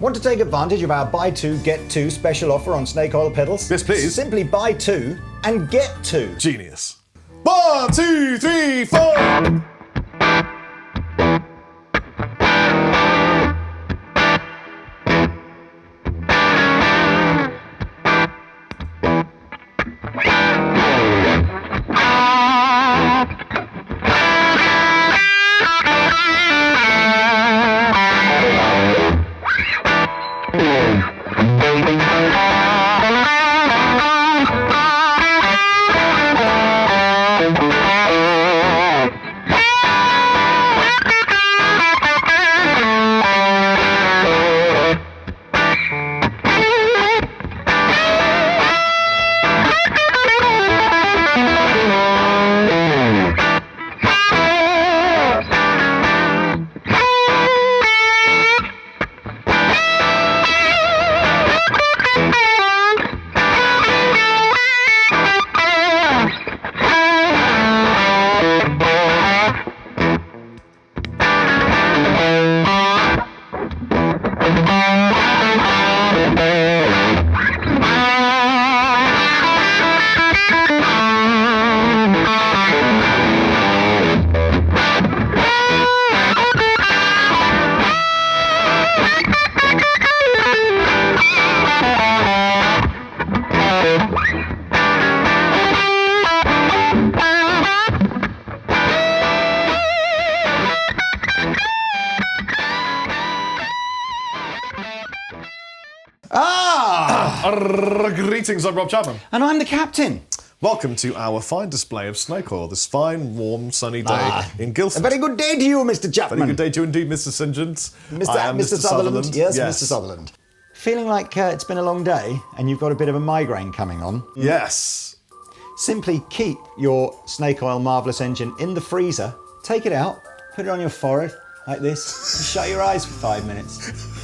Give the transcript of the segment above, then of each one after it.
Want to take advantage of our buy two, get two special offer on snake oil pedals? Yes, please. Simply buy two and get two. Genius. 1, 2, 3, 4. Greetings, I'm Rob Chapman. And I'm the captain. Welcome to our fine display of snake oil this fine, warm, sunny day in Guildford. A very good day to you, Mr. Chapman. Very good day to you indeed, Mr. St. John's. Mr. Sutherland. Yes, Mr. Sutherland. Feeling like it's been a long day and you've got a bit of a migraine coming on? Yes. Simply keep your snake oil marvellous engine in the freezer, take it out, put it on your forehead like this, and shut your eyes for 5 minutes.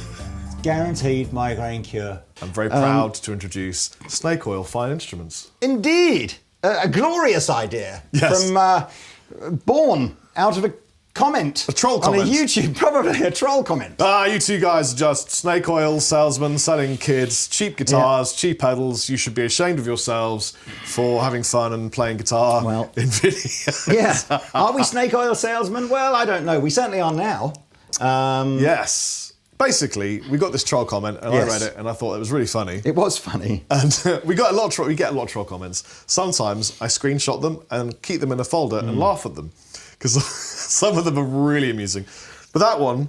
Guaranteed migraine cure. I'm very proud to introduce snake oil fine instruments. Indeed, a glorious idea. Yes. From born out of a comment. A troll comment. On a YouTube, probably a troll comment. You two guys are just snake oil salesmen selling kids cheap guitars, cheap pedals. You should be ashamed of yourselves for having fun and playing guitar in videos. Yeah. Are we snake oil salesmen? Well, I don't know. We certainly are now. Yes. Basically, we got this troll comment, and I read it, and I thought it was really funny. It was funny, and we get a lot of troll comments. Sometimes I screenshot them and keep them in a folder and laugh at them because some of them are really amusing. But that one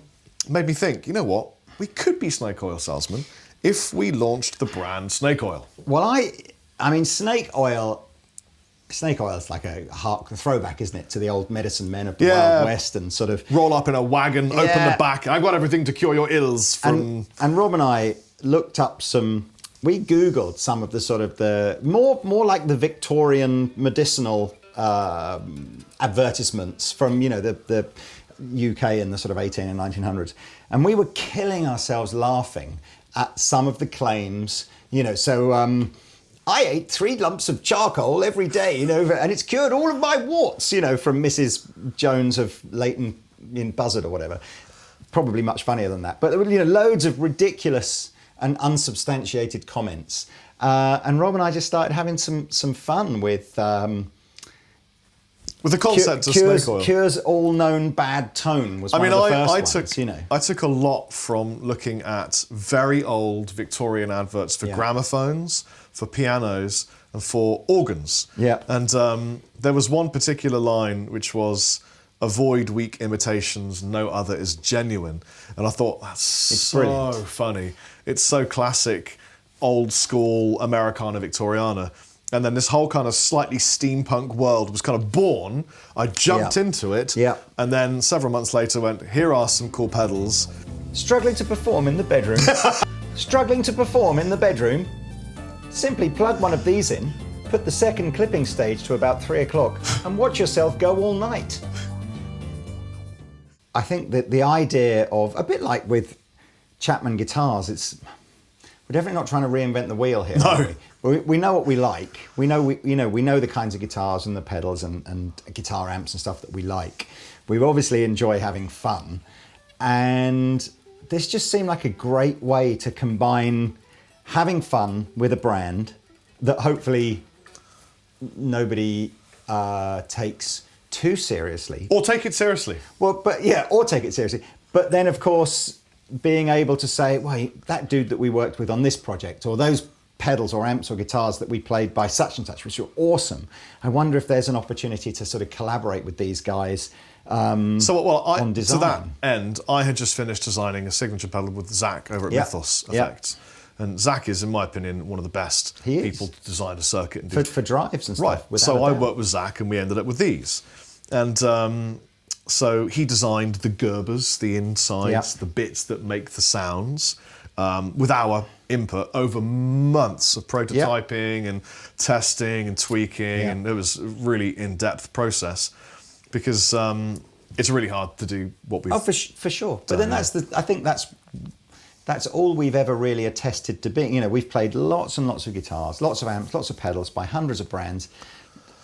made me think. You know what? We could be snake oil salesmen if we launched the brand Snake Oil. Well, I mean, snake oil. Snake oil is like a throwback, isn't it, to the old medicine men of the Wild West and sort of... Roll up in a wagon, open the back, I've got everything to cure your ills from... And Rob and I looked up we Googled some of the sort of the... More like the Victorian medicinal advertisements from, the UK in the sort of 18 and 1900s. And we were killing ourselves laughing at some of the claims, I ate 3 lumps of charcoal every day, and it's cured all of my warts, from Mrs. Jones of Leighton in Buzzard or whatever. Probably much funnier than that. But there were, loads of ridiculous and unsubstantiated comments. And Rob and I just started having some fun with the concept of snake oil. Cure's all-known bad tone was one of the first ones, I took a lot from looking at very old Victorian adverts for gramophones, for pianos, and for organs. Yeah. And there was one particular line which was, "Avoid weak imitations, no other is genuine." And I thought, it's so brilliant. Funny. It's so classic, old school Americana Victoriana. And then this whole kind of slightly steampunk world was kind of born. I jumped into it. Yeah. And then several months later went, here are some cool pedals. Struggling to perform in the bedroom? Struggling to perform in the bedroom? Simply plug one of these in, put the second clipping stage to about 3 o'clock, and watch yourself go all night. I think that the idea of, a bit like with Chapman guitars, we're definitely not trying to reinvent the wheel here. No. We know what we like. We know the kinds of guitars and the pedals and guitar amps and stuff that we like. We obviously enjoy having fun, and this just seemed like a great way to combine having fun with a brand that hopefully nobody takes too seriously. Or take it seriously. Well, but yeah, or take it seriously. But then, of course, being able to say, well, that dude that we worked with on this project, or those pedals or amps or guitars that we played by such and such, which were awesome. I wonder if there's an opportunity to sort of collaborate with these guys on design. To that end, I had just finished designing a signature pedal with Zach over at Mythos Effects. And Zach is, in my opinion, one of the best people to design a circuit. And for drives and stuff. Right. So I worked with Zach and we ended up with these. And so he designed the Gerbers, the insides, the bits that make the sounds, with our input over months of prototyping and testing and tweaking. And it was a really in-depth process because it's really hard to do what we've for sure. But then I think that's all we've ever really attested to being. You know, we've played lots and lots of guitars, lots of amps, lots of pedals by hundreds of brands,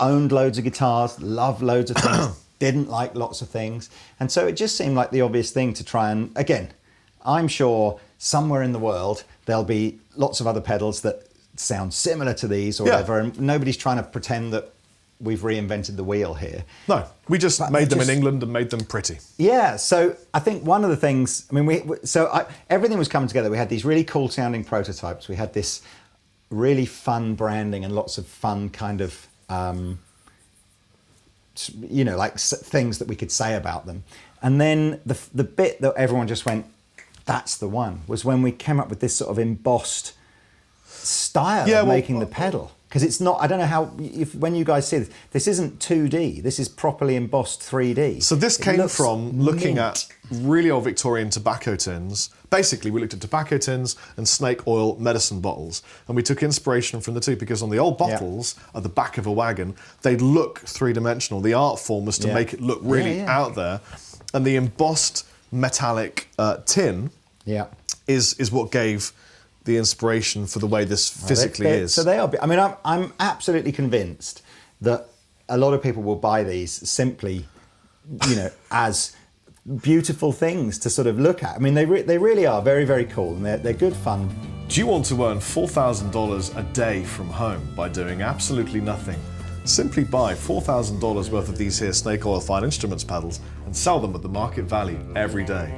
owned loads of guitars, loved loads of things, didn't like lots of things. And so it just seemed like the obvious thing to try and, again, I'm sure somewhere in the world there'll be lots of other pedals that sound similar to these or whatever, and nobody's trying to pretend that we've reinvented the wheel here. No, we just made them in England and made them pretty. Yeah, so I think one of the things, I mean, everything was coming together. We had these really cool sounding prototypes. We had this really fun branding and lots of fun kind of, things that we could say about them. And then the bit that everyone just went, that's the one, was when we came up with this sort of embossed style of making the pedal. Because it's not, I don't know how, when you guys see this isn't 2D, this is properly embossed 3D. So this came from looking at really old Victorian tobacco tins. Basically, we looked at tobacco tins and snake oil medicine bottles. And we took inspiration from the two because on the old bottles at the back of a wagon, they'd look three-dimensional. The art form was to make it look really out there. And the embossed metallic tin is what gave the inspiration for the way this physically is. So they are. I mean, I'm absolutely convinced that a lot of people will buy these simply, as beautiful things to sort of look at. I mean, they really are very, very cool, and they're good fun. Do you want to earn $4,000 a day from home by doing absolutely nothing? Simply buy $4,000 worth of these here snake oil fine instruments pedals and sell them at the market value every day.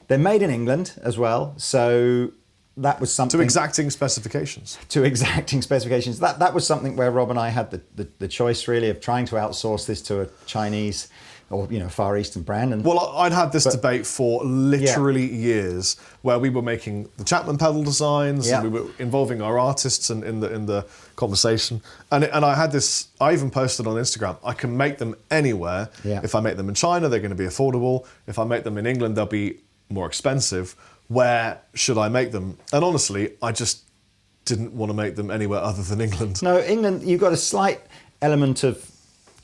They're made in England as well, so that was something... To exacting specifications. That was something where Rob and I had the choice, really, of trying to outsource this to a Chinese or, Far Eastern brand. And, well, I'd had this debate for literally years, where we were making the Chapman pedal designs, and we were involving our artists in the conversation. And I had this, I even posted on Instagram, I can make them anywhere. If I make them in China, they're going to be affordable. If I make them in England, they'll be more expensive. Where should I make them? And honestly, I just didn't want to make them anywhere other than England. No, England, you've got a slight element of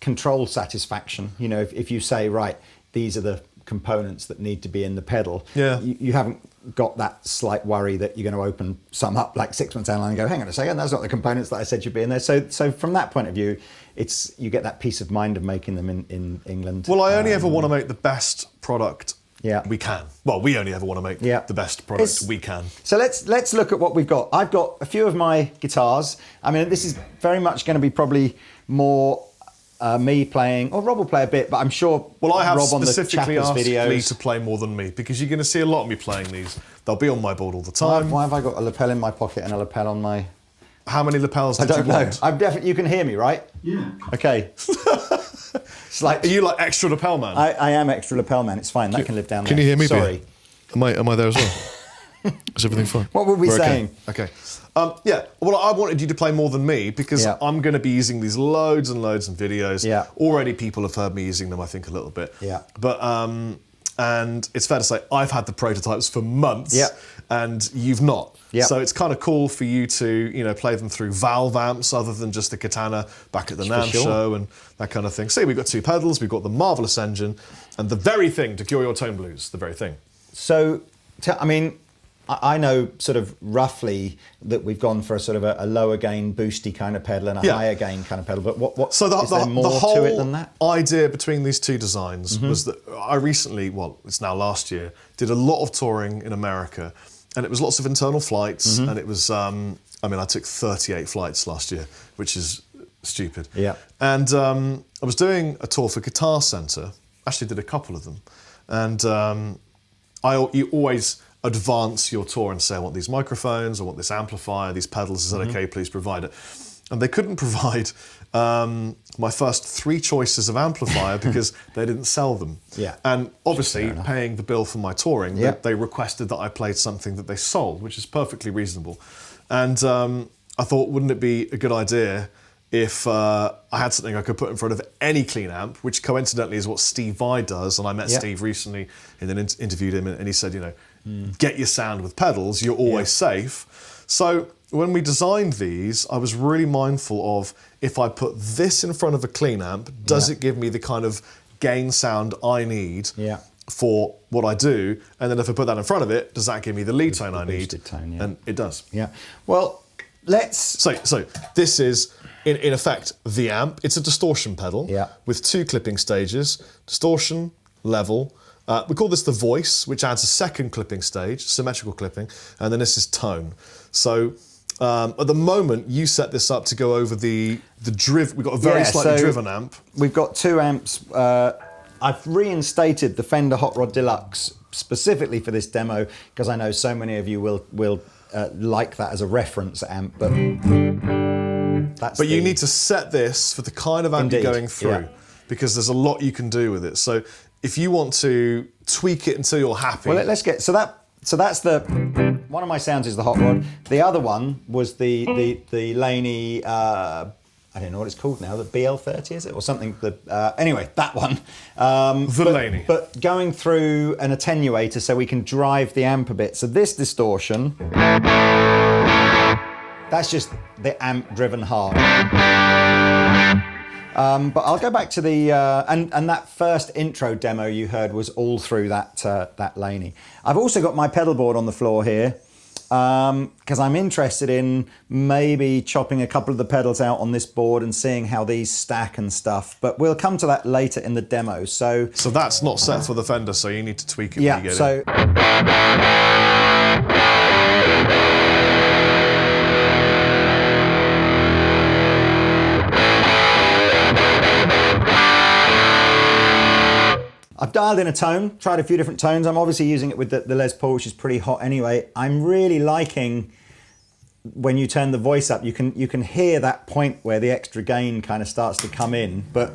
control satisfaction. If you say, right, these are the components that need to be in the pedal, you haven't got that slight worry that you're going to open some up like 6 months down the line and go, hang on a second, that's not the components that I said should be in there. So from that point of view, you get that peace of mind of making them in England. Well, I only ever want to make the best product we can. Well, we only ever want to make the best product we can. So let's look at what we've got. I've got a few of my guitars. I mean, this is very much going to be probably more me playing, or Rob will play a bit, but I'm sure I have Rob on the specifically Chappers asked videos Lee to play more than me, because you're going to see a lot of me playing these. They'll be on my board all the time. Why have I got a lapel in my pocket and a lapel on my... How many lapels did you want? I don't know. I'm definitely. You can hear me, right? Yeah. Okay. It's like, are you like extra lapel man? I am extra lapel man. It's fine. That can live down there. Can you hear me? Sorry. Am I there as well? Is everything fine? What were we saying? Okay. Well, I wanted you to play more than me because I'm going to be using these loads and loads in videos. Yeah. Already people have heard me using them, I think, a little bit. Yeah. But and it's fair to say I've had the prototypes for months. Yeah. And you've not. Yeah. So it's kind of cool for you to, play them through valve amps other than just the Katana back at the NAMM show and that kind of thing. See, we've got two pedals, we've got the marvellous engine, and the very thing to cure your tone blues, the very thing. So, I know sort of roughly that we've gone for a sort of a lower gain boosty kind of pedal and a higher gain kind of pedal, but what so is there more the whole to it than that? idea between these two designs was that I recently, well, it's now last year, did a lot of touring in America, and it was lots of internal flights, and it was, I mean, I took 38 flights last year, which is stupid. Yeah. And I was doing a tour for Guitar Center, actually did a couple of them, and you always advance your tour and say, I want these microphones, I want this amplifier, these pedals, is that okay, please provide it. And they couldn't provide my first 3 choices of amplifier because they didn't sell them. Yeah. And obviously, paying the bill for my touring, they requested that I played something that they sold, which is perfectly reasonable. And I thought, wouldn't it be a good idea if I had something I could put in front of any clean amp, which coincidentally is what Steve Vai does. And I met Steve recently and then interviewed him, and he said, you know, get your sound with pedals, you're always safe. So when we designed these, I was really mindful of, if I put this in front of a clean amp, does it give me the kind of gain sound I need for what I do? And then if I put that in front of it, does that give me the lead tone I need? Tone, and it does. Yeah. Well, let's... So this is, in effect, the amp. It's a distortion pedal with 2 clipping stages, distortion, level. We call this the voice, which adds a second clipping stage, symmetrical clipping, and then this is tone. So at the moment, you set this up to go over the driv. We've got a very slightly driven amp. We've got 2 amps. I've reinstated the Fender Hot Rod Deluxe specifically for this demo because I know so many of you will like that as a reference amp, but you need to set this for the kind of amp you're going through because there's a lot you can do with it. So if you want to tweak it until you're happy. Well, let's get, so that's the, one of my sounds is the Hot Rod. The other one was the Laney, I don't know what it's called now, the BL30 is it? Or something, anyway, that one. Laney. But going through an attenuator so we can drive the amp a bit. So this distortion, that's just the amp driven hard. But I'll go back to the, and that first intro demo you heard was all through that Laney. I've also got my pedal board on the floor here, because I'm interested in maybe chopping a couple of the pedals out on this board and seeing how these stack and stuff, but we'll come to that later in the demo. So that's not set for the Fender, so you need to tweak it when you get in. I've dialed in a tone, tried a few different tones. I'm obviously using it with the Les Paul, which is pretty hot anyway. I'm really liking when you turn the voice up, you can hear that point where the extra gain kind of starts to come in, but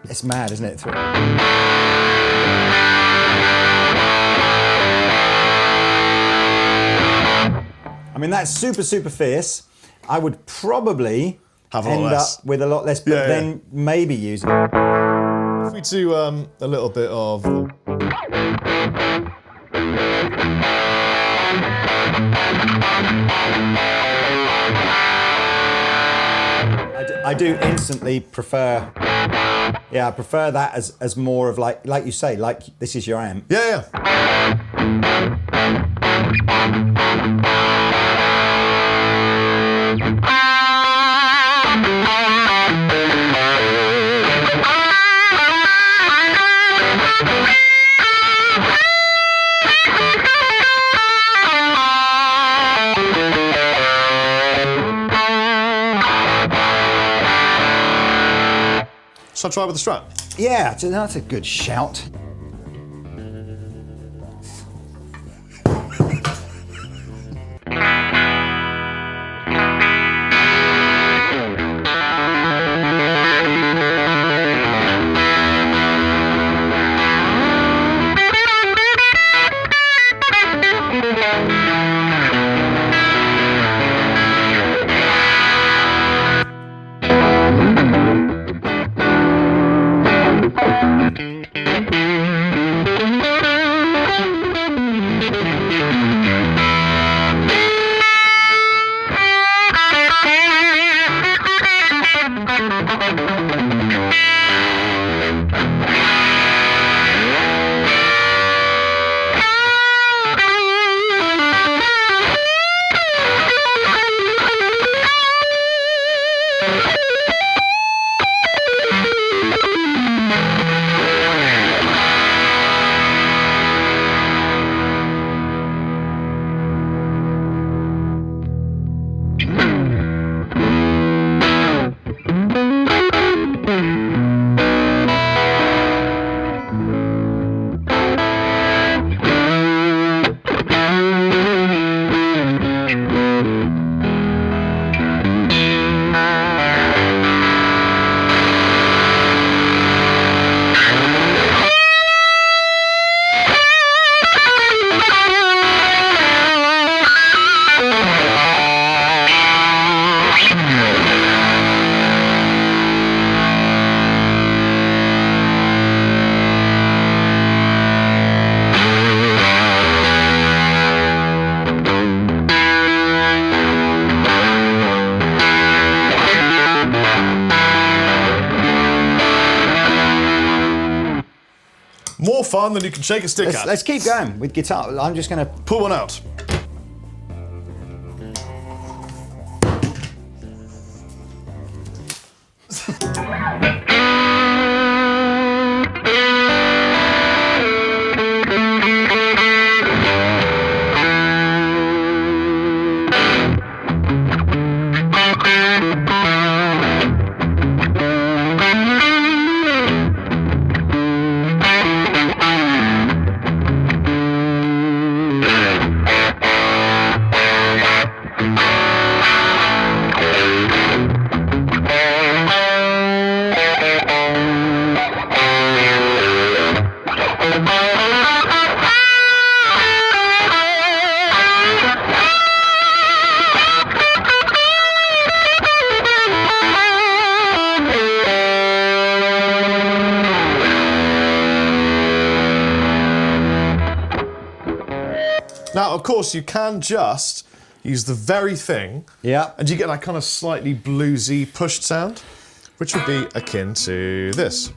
it's mad, isn't it? I mean, that's super, super fierce. I would probably end up with a lot less, but then maybe use it. If we do a little bit of... I do instantly prefer, I prefer that as more of like you say, like this is your amp. Yeah. Shall I try with the Strat? Yeah, that's a good shout. More fun than you can shake a stick at. Let's keep going with guitar. I'm just going to pull one out. Now, of course, you can just use the very thing, and you get that kind of slightly bluesy pushed sound, which would be akin to this.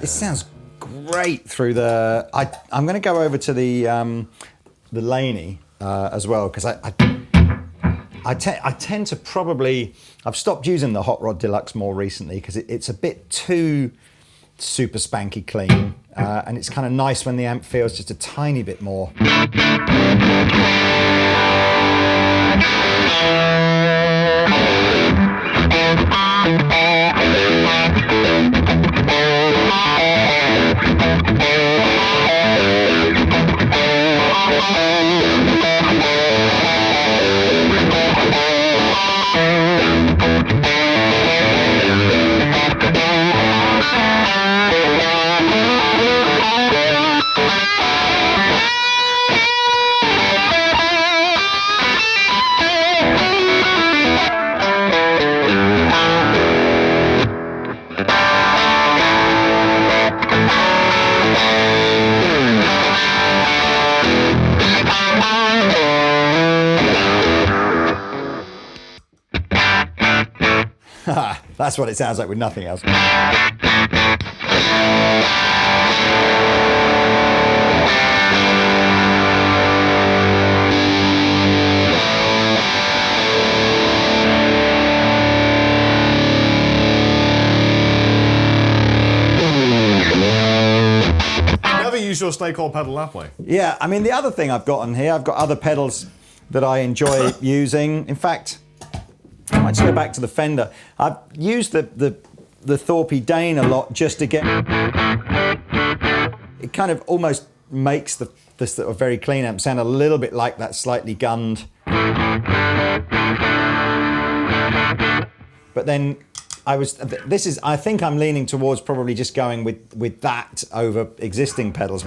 Sounds great through the. I'm going to go over to the Laney as well, because I tend to probably. I've stopped using the Hot Rod Deluxe more recently because it's a bit too super spanky clean, and it's kind of nice when the amp feels just a tiny bit more. That's what it sounds like with nothing else. Use your snake oil pedal that way. Yeah, I mean, the other thing I've got on here, I've got other pedals that I enjoy using. In fact, I might just go back to the Fender. I've used the Thorpe Dane a lot just to get... It kind of almost makes the sort of very clean amp sound a little bit like that slightly gunned. But then I think I'm leaning towards probably just going with that over existing pedals.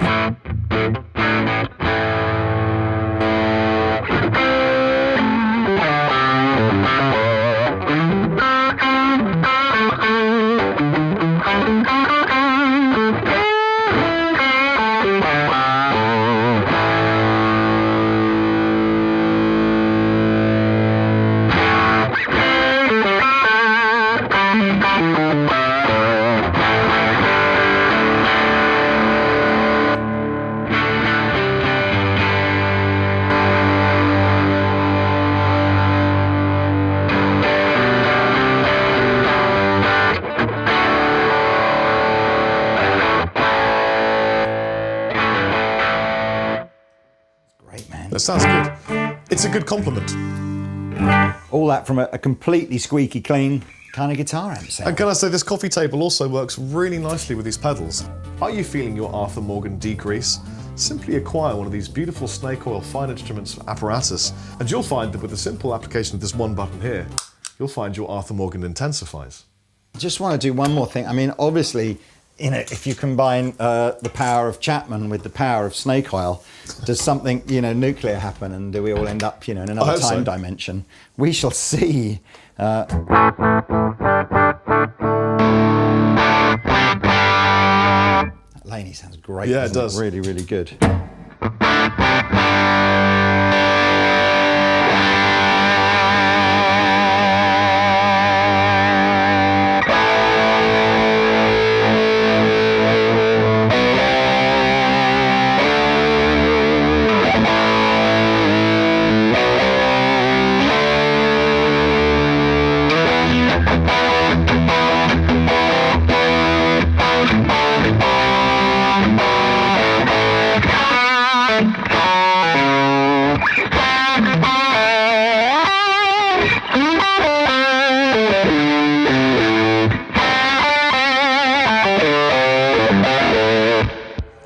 That sounds good. It's a good compliment. All that from a completely squeaky clean kind of guitar amp sound. And can I say, this coffee table also works really nicely with these pedals. Are you feeling your Arthur Morgan decrease? Simply acquire one of these beautiful snake oil fine instruments apparatus, and you'll find that with the simple application of this one button here, you'll find your Arthur Morgan intensifies. I just want to do one more thing. I mean, obviously, you know, if you combine the power of Chapman with the power of snake oil, does something, you know, nuclear happen, and do we all end up, you know, in another time dimension? We shall see. Laney sounds great. Yeah, it does. Really, really good.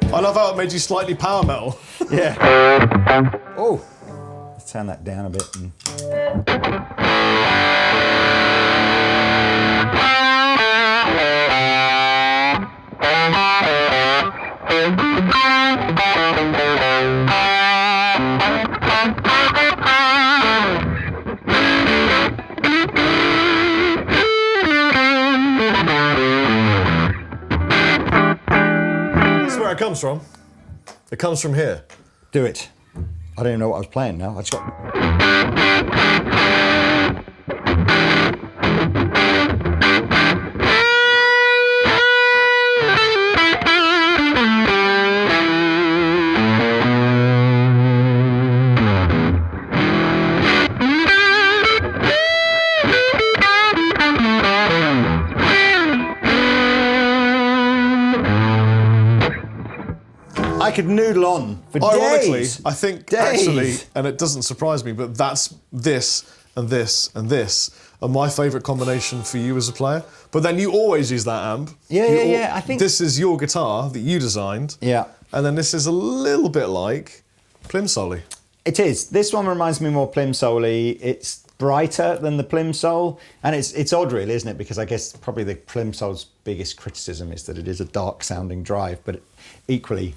I love how it made you slightly power metal. Yeah. Oh, let's turn that down a bit. That's where it comes from. It comes from here. Do it. I don't even know what I was playing now. I just got... I could noodle on for Ironically, days. I think days. actually, and it doesn't surprise me, but that's this and this and this are my favourite combination for you as a player. But then you always use that amp. Yeah. I think this is your guitar that you designed. Yeah. And then this is a little bit like Plimsolly. It is. This one reminds me more Plimsolly. It's brighter than the Plimsoll, and it's odd, really, isn't it? Because I guess probably the Plimsoll's biggest criticism is that it is a dark-sounding drive, but equally,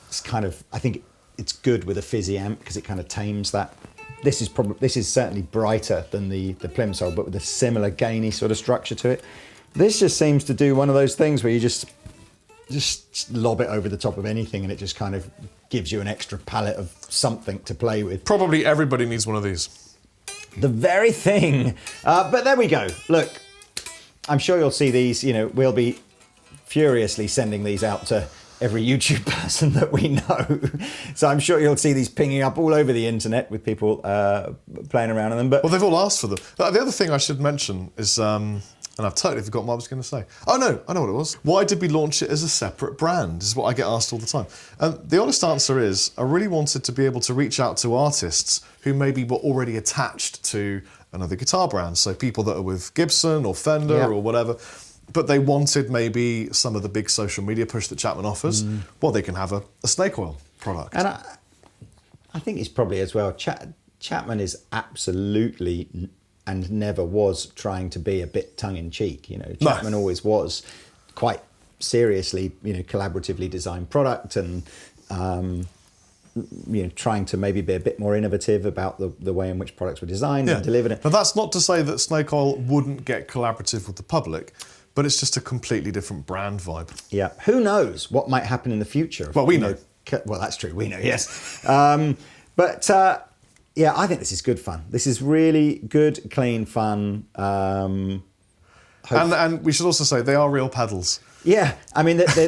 it's kind of, I think it's good with a fizzy amp because it kind of tames that. This is certainly brighter than the Plimsoll, but with a similar gainy sort of structure to it. This just seems to do one of those things where you just lob it over the top of anything, and it just kind of gives you an extra palette of something to play with. Probably everybody needs one of these. The very thing. But there we go. Look, I'm sure you'll see these, we'll be furiously sending these out to every YouTube person that we know. So I'm sure you'll see these pinging up all over the internet with people playing around in them. But well, they've all asked for them. The other thing I should mention is, and I've totally forgotten what I was going to say. Oh no, I know what it was. Why did we launch it as a separate brand? Is what I get asked all the time. And the honest answer is, I really wanted to be able to reach out to artists who maybe were already attached to another guitar brand. So people that are with Gibson or Fender or whatever. But they wanted maybe some of the big social media push that Chapman offers. Well, they can have a snake oil product. And I think it's probably as well, Chapman is absolutely and never was trying to be a bit tongue-in-cheek. Chapman always was quite seriously, collaboratively designed product and, trying to maybe be a bit more innovative about the way in which products were designed and delivered. But that's not to say that snake oil wouldn't get collaborative with the public. But it's just a completely different brand vibe. Yeah. Who knows what might happen in the future? Well, we know. Well, that's true. We know, yes. But I think this is good fun. This is really good, clean fun. And we should also say they are real pedals. Yeah. I mean, that's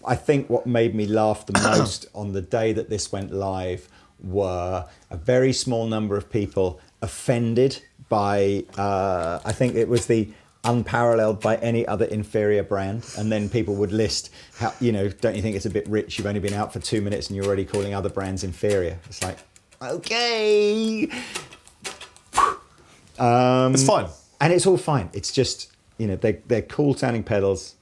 I think what made me laugh the most on the day that this went live were a very small number of people offended by, I think it was the unparalleled by any other inferior brand, and then people would list how, don't you think it's a bit rich, you've only been out for 2 minutes and you're already calling other brands inferior. It's like, okay. It's fine. And it's all fine. It's just, they're cool sounding pedals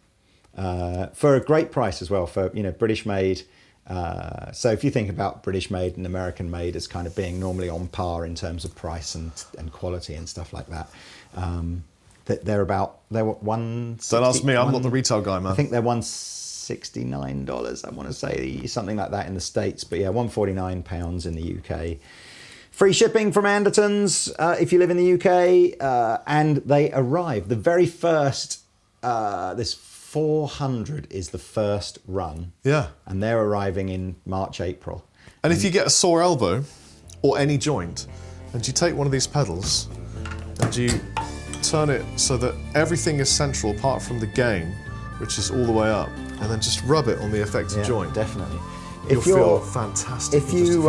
for a great price as well, for, British made. So if you think about British made and American made as kind of being normally on par in terms of price and quality and stuff like that, they were $160. Don't ask me, I'm not the retail guy, man. I think they're $169, I want to say, something like that in the States. But yeah, £149 in the UK. Free shipping from Andertons if you live in the UK. And they arrive. The very first, this 400 is the first run. Yeah. And they're arriving in March, April. And if you get a sore elbow or any joint, and you take one of these pedals and you turn it so that everything is central apart from the gain, which is all the way up, and then just rub it on the affected joint. Definitely. You'll feel fantastic. If you